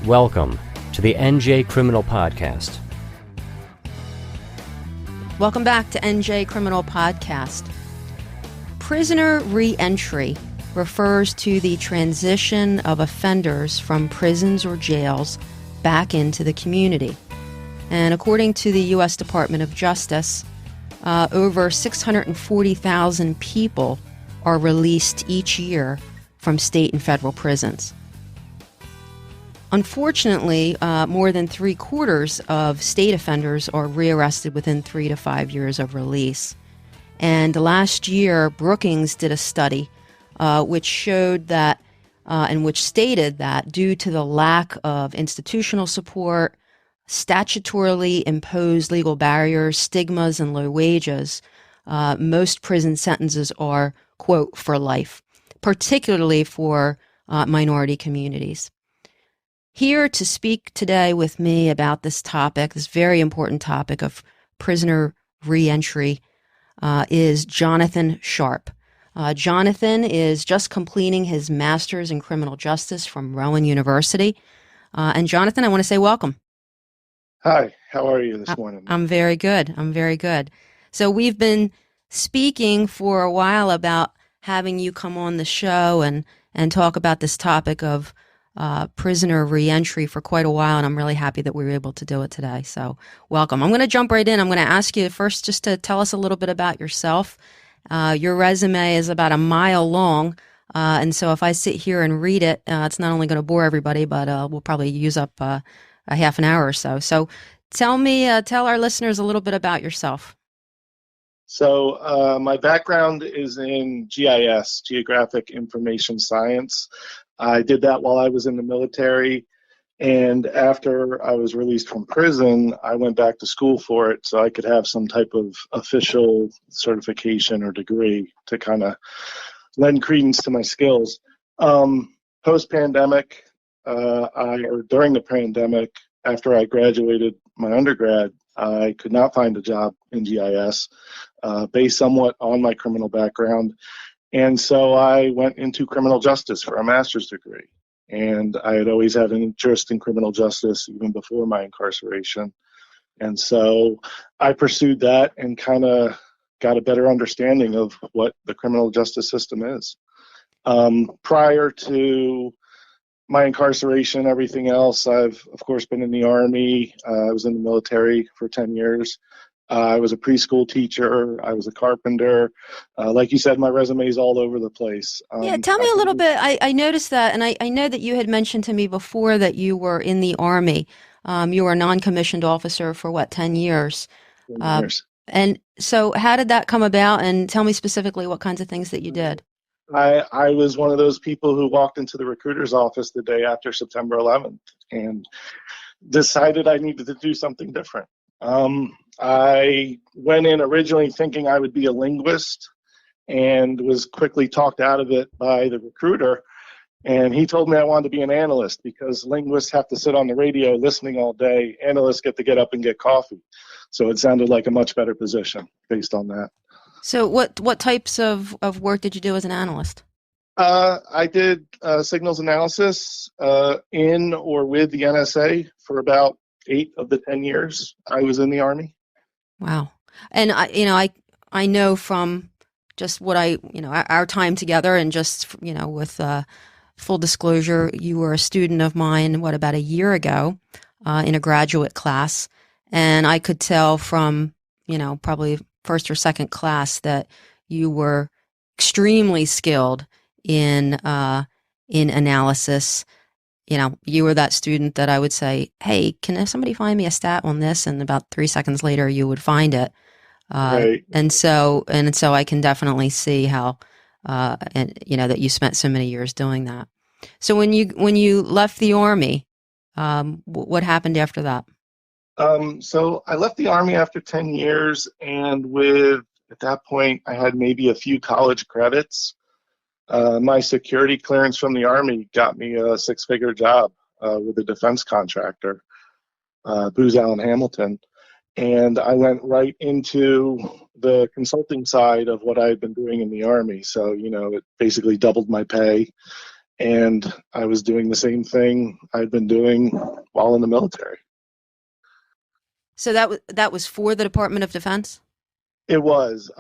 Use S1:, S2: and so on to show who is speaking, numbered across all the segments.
S1: Welcome to the NJ Criminal Podcast.
S2: Welcome back to NJ Criminal Podcast. Prisoner reentry refers to the transition of offenders from prisons or jails back into the community. And according to the U.S. Department of Justice, over 640,000 people are released each year from state and federal prisons. Unfortunately, more than 3/4 of state offenders are rearrested within 3 to 5 years of release. And last year, Brookings did a study which showed that, and which stated that due to the lack of institutional support, statutorily imposed legal barriers, stigmas, and low wages, most prison sentences are, quote, for life, particularly for minority communities. Here to speak today with me about this topic, this very important topic of prisoner reentry, is Jonathan Sharp. Jonathan is just completing his master's in criminal justice from Rowan University. And Jonathan, I want to say welcome.
S3: Hi, how are you this morning?
S2: I'm very good. I'm very good. So we've been speaking for a while about having you come on the show and talk about this topic of prisoner reentry for quite a while, and I'm really happy that we were able to do it today. So welcome. I'm going to jump right in. I'm going to ask you first just to tell us a little bit about yourself. Your resume is about a mile long, and so if I sit here and read it, it's not only going to bore everybody, but we'll probably use up a half an hour or so. So tell our listeners a little bit about yourself.
S3: So my background is in GIS, Geographic Information Science. I did that while I was in the military, and after I was released from prison, I went back to school for it so I could have some type of official certification or degree to kind of lend credence to my skills. Post-pandemic, or during the pandemic, after I graduated my undergrad, I could not find a job in GIS, based somewhat on my criminal background. And so I went into criminal justice for a master's degree. And I had always had an interest in criminal justice even before my incarceration. And so I pursued that and kind of got a better understanding of what the criminal justice system is. Prior to my incarceration, everything else, I've, of course, been in the Army. I was in the military for 10 years. I was a preschool teacher. I was a carpenter. Like you said, my resume is all over the place.
S2: Yeah, tell me a little bit. I noticed that, and I know that you had mentioned to me before that you were in the Army. You were a non-commissioned officer for, 10 years?
S3: 10 years.
S2: And so how did that come about? And tell me specifically what kinds of things that you did.
S3: I was one of those people who walked into the recruiter's office the day after September 11th and decided I needed to do something different. I went in originally thinking I would be a linguist and was quickly talked out of it by the recruiter. And he told me I wanted to be an analyst because linguists have to sit on the radio listening all day. Analysts get to get up and get coffee. So it sounded like a much better position based on that.
S2: So what types of work did you do as an analyst?
S3: I did signals analysis in or with the NSA for about 8 of the 10 years I was in the Army.
S2: Wow. And I know from just what our time together and just, with full disclosure, you were a student of mine, about a year ago in a graduate class. And I could tell from, probably first or second class that you were extremely skilled in analysis. You were that student that I would say, hey, can somebody find me a stat on this? And about 3 seconds later, you would find it.
S3: Right.
S2: And so I can definitely see how, that you spent so many years doing that. So when you left the Army, what happened after that?
S3: So I left the Army after 10 years, and at that point, I had maybe a few college credits. My security clearance from the Army got me a 6-figure job with a defense contractor, Booz Allen Hamilton. And I went right into the consulting side of what I had been doing in the Army. So, it basically doubled my pay. and I was doing the same thing I'd been doing while in the military.
S2: So that was for the Department of Defense?
S3: It was.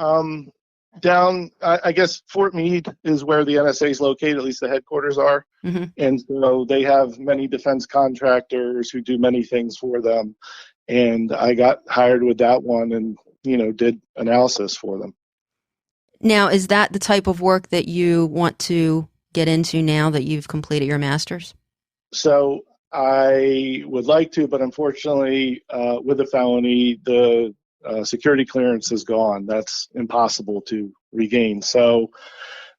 S3: Down, I guess Fort Meade is where the NSA is located, at least the headquarters are.
S2: Mm-hmm.
S3: And so they have many defense contractors who do many things for them. And I got hired with that one and, did analysis for them.
S2: Now, is that the type of work that you want to get into now that you've completed your master's?
S3: So I would like to, but unfortunately, with a felony, the security clearance is gone. That's impossible to regain. So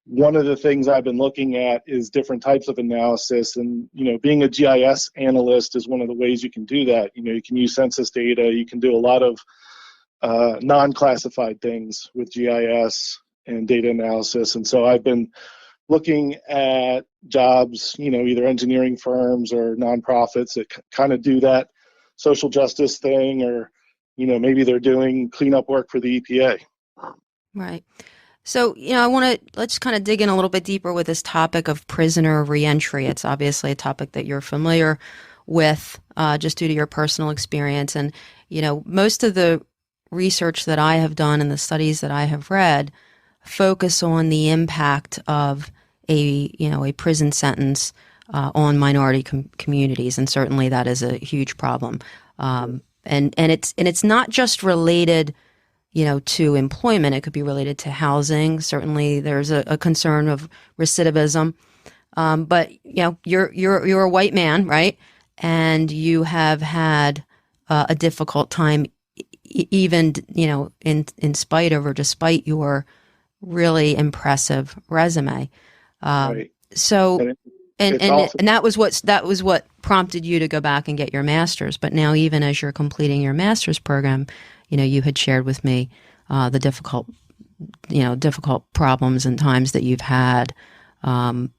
S3: one of the things I've been looking at is different types of analysis. And, being a GIS analyst is one of the ways you can do that. You can use census data. You can do a lot of non-classified things with GIS and data analysis. And so I've been looking at jobs, either engineering firms or nonprofits that kind of do that social justice thing, or, maybe they're doing cleanup work for the EPA.
S2: Right. So, let's kind of dig in a little bit deeper with this topic of prisoner reentry. It's obviously a topic that you're familiar with just due to your personal experience. And, most of the research that I have done and the studies that I have read focus on the impact of a prison sentence on minority communities, and certainly that is a huge problem. And it's not just related, to employment. It could be related to housing. Certainly, there's a concern of recidivism. But you're a white man, right? And you have had a difficult time, even in spite of or despite your really impressive resume.
S3: Right.
S2: So, and that was what prompted you to go back and get your master's. But now, even as you're completing your master's program, you had shared with me the difficult problems and times that you've had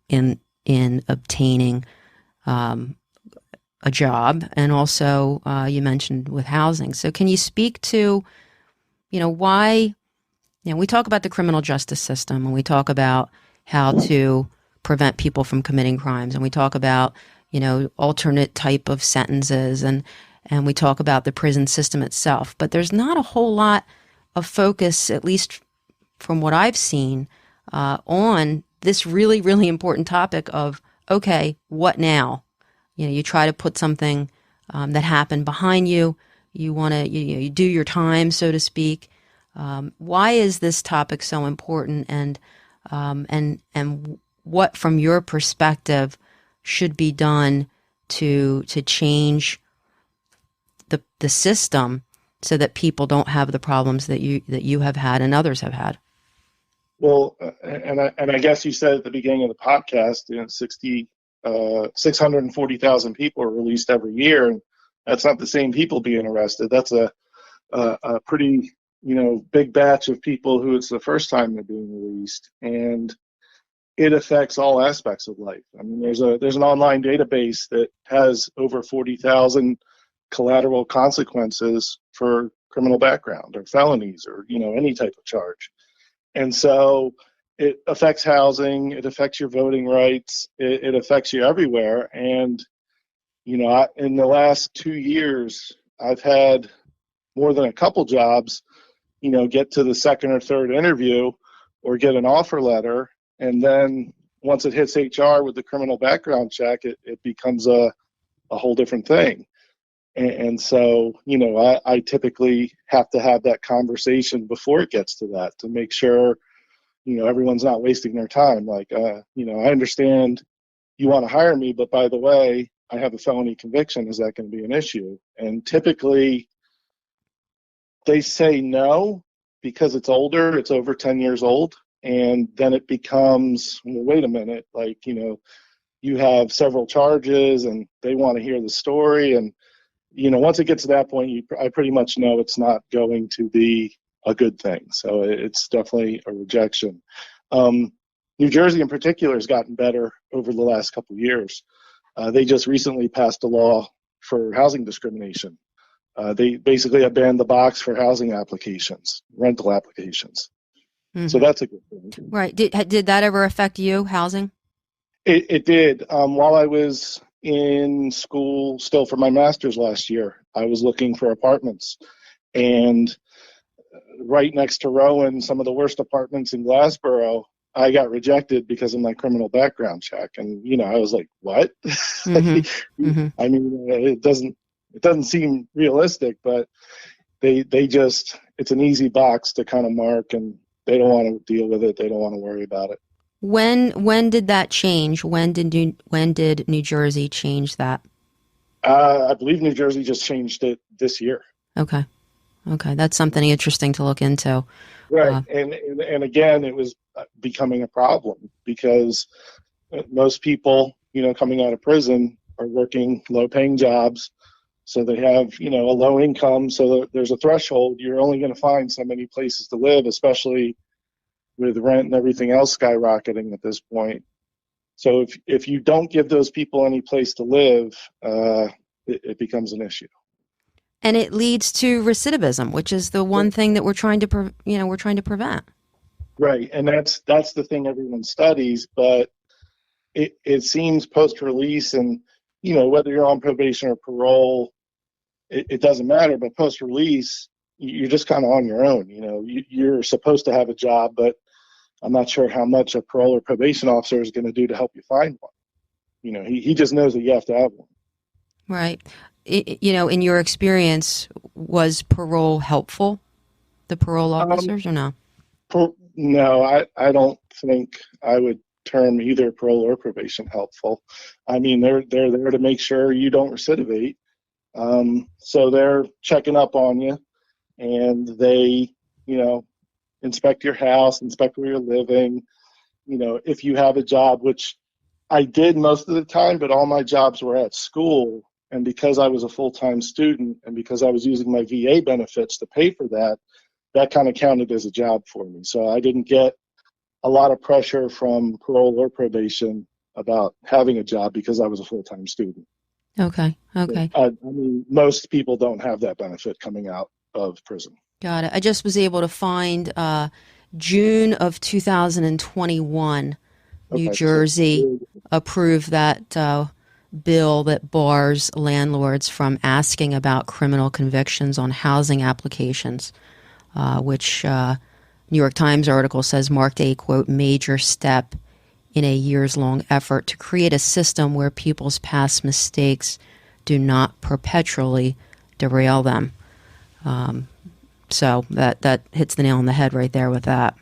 S2: in obtaining a job, and also you mentioned with housing. So, can you speak to, why? We talk about the criminal justice system, and we talk about how to prevent people from committing crimes, and we talk about, alternate type of sentences, and we talk about the prison system itself. But there's not a whole lot of focus, at least from what I've seen, on this really, really important topic of, okay, what now? You try to put something that happened behind you. You want to, you do your time, so to speak. Why is this topic so important, and what, from your perspective, should be done to change the system so that people don't have the problems that you have had and others have had?
S3: Well, and I guess you said at the beginning of the podcast, 640,000 people are released every year, and that's not the same people being arrested. That's a pretty big batch of people who it's the first time they're being released, and it affects all aspects of life. I mean, there's an online database that has over 40,000 collateral consequences for criminal background or felonies or any type of charge, and so it affects housing, it affects your voting rights, it affects you everywhere. And in the last 2 years, I've had more than a couple jobs get to the second or third interview or get an offer letter. And then once it hits HR with the criminal background check, it becomes a whole different thing. And so, I typically have to have that conversation before it gets to that to make sure, everyone's not wasting their time. Like, I understand you want to hire me, but by the way, I have a felony conviction. Is that going to be an issue? And typically, they say no because it's older, it's over 10 years old. And then it becomes, well, wait a minute, like, you have several charges and they want to hear the story. And, once it gets to that point, I pretty much know it's not going to be a good thing. So it's definitely a rejection. New Jersey in particular has gotten better over the last couple of years. They just recently passed a law for housing discrimination. They basically have banned the box for housing applications, rental applications. Mm-hmm. So that's a good thing.
S2: Right. Did that ever affect you, housing?
S3: It did. While I was in school still for my master's last year, I was looking for apartments. And right next to Rowan, some of the worst apartments in Glassboro, I got rejected because of my criminal background check. And, I was like, what?
S2: Mm-hmm. Mm-hmm.
S3: I mean, it doesn't seem realistic, but they just, it's an easy box to kind of mark, and they don't want to deal with it. They don't want to worry about it.
S2: When did that change? When did New Jersey change that?
S3: I believe New Jersey just changed it this year.
S2: Okay. That's something interesting to look into.
S3: Right. And again, it was becoming a problem because most people, coming out of prison are working low-paying jobs. So they have, a low income. So there's a threshold. You're only going to find so many places to live, especially with rent and everything else skyrocketing at this point. So if you don't give those people any place to live, it becomes an issue.
S2: And it leads to recidivism, which is the one thing that we're trying to prevent.
S3: Right, and that's the thing everyone studies, but it seems post-release, and whether you're on probation or parole, it doesn't matter. But post-release, you're just kind of on your own. You're supposed to have a job, but I'm not sure how much a parole or probation officer is going to do to help you find one. He just knows that you have to have one.
S2: Right. In your experience, was parole helpful? The parole officers, or no?
S3: No, I don't think I would term either parole or probation helpful. I mean, they're there to make sure you don't recidivate. So they're checking up on you, and they, inspect your house, inspect where you're living. If you have a job, which I did most of the time, but all my jobs were at school. And because I was a full-time student and because I was using my VA benefits to pay for that, that kind of counted as a job for me. So I didn't get a lot of pressure from parole or probation about having a job because I was a full-time student.
S2: Okay.
S3: I mean, most people don't have that benefit coming out of prison.
S2: Got it. I just was able to find June of 2021, New Jersey approved that bill that bars landlords from asking about criminal convictions on housing applications, which New York Times article says marked a, quote, major step in a years-long effort to create a system where people's past mistakes do not perpetually derail them. So that hits the nail on the head right there with that.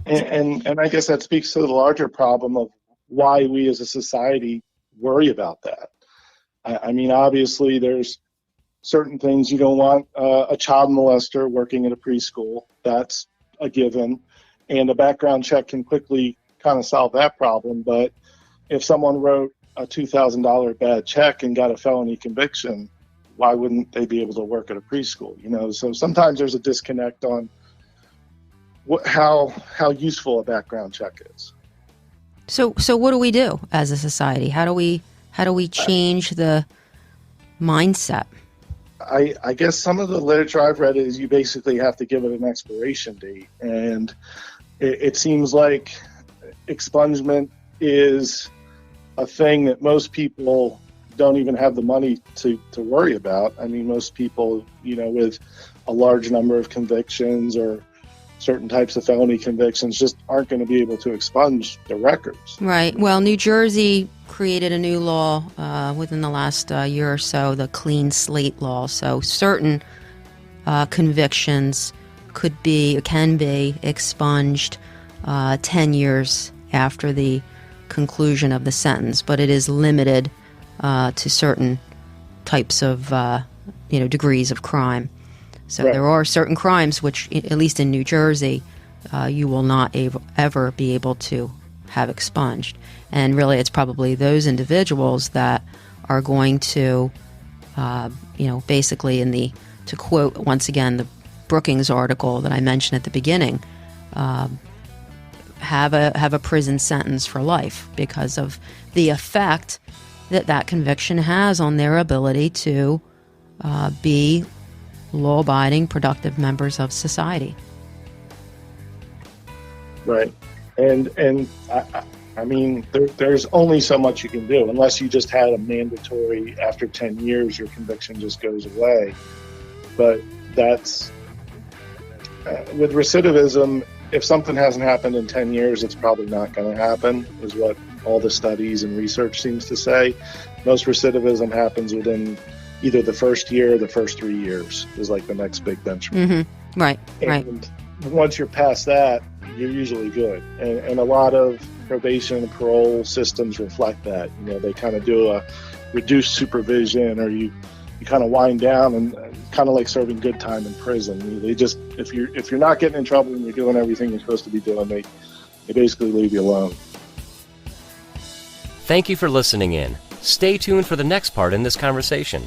S3: And I guess that speaks to the larger problem of why we as a society worry about that. I mean, obviously, there's certain things you don't want a child molester working at a preschool. That's a given. And a background check can quickly kind of solve that problem. But if someone wrote a $2,000 bad check and got a felony conviction, why wouldn't they be able to work at a preschool? So sometimes there's a disconnect on how useful a background check is.
S2: So what do we do as a society? How do we change the mindset?
S3: I guess some of the literature I've read is you basically have to give it an expiration date, and it seems like expungement is a thing that most people don't even have the money to worry about. I mean, most people, with a large number of convictions or certain types of felony convictions just aren't going to be able to expunge the records.
S2: Right. Well, New Jersey created a new law within the last year or so, the clean slate law. So certain convictions can be expunged 10 years after the conclusion of the sentence, but it is limited to certain types of degrees of crime. So right. There are certain crimes which, at least in New Jersey, you will not ever be able to have expunged. And really, it's probably those individuals that are going to, basically to quote once again the Brookings article that I mentioned at the beginning, have a prison sentence for life because of the effect that conviction has on their ability to be law-abiding, productive members of society.
S3: Right, and I mean, there's only so much you can do unless you just had a mandatory after 10 years, your conviction just goes away. But that's with recidivism, if something hasn't happened in 10 years, it's probably not going to happen, is what all the studies and research seems to say. Most recidivism happens within either the first year or the first 3 years is like the next big benchmark.
S2: Mm-hmm. Right.
S3: And once you're past that, you're usually good. And a lot of probation and parole systems reflect that. You know, they kind of do a reduced supervision, or you kind of wind down, and kind of like serving good time in prison. They just, if you're not getting in trouble and you're doing everything you're supposed to be doing, they basically leave you alone.
S1: Thank you for listening in. Stay tuned for the next part in this conversation.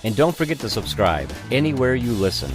S1: And don't forget to subscribe anywhere you listen.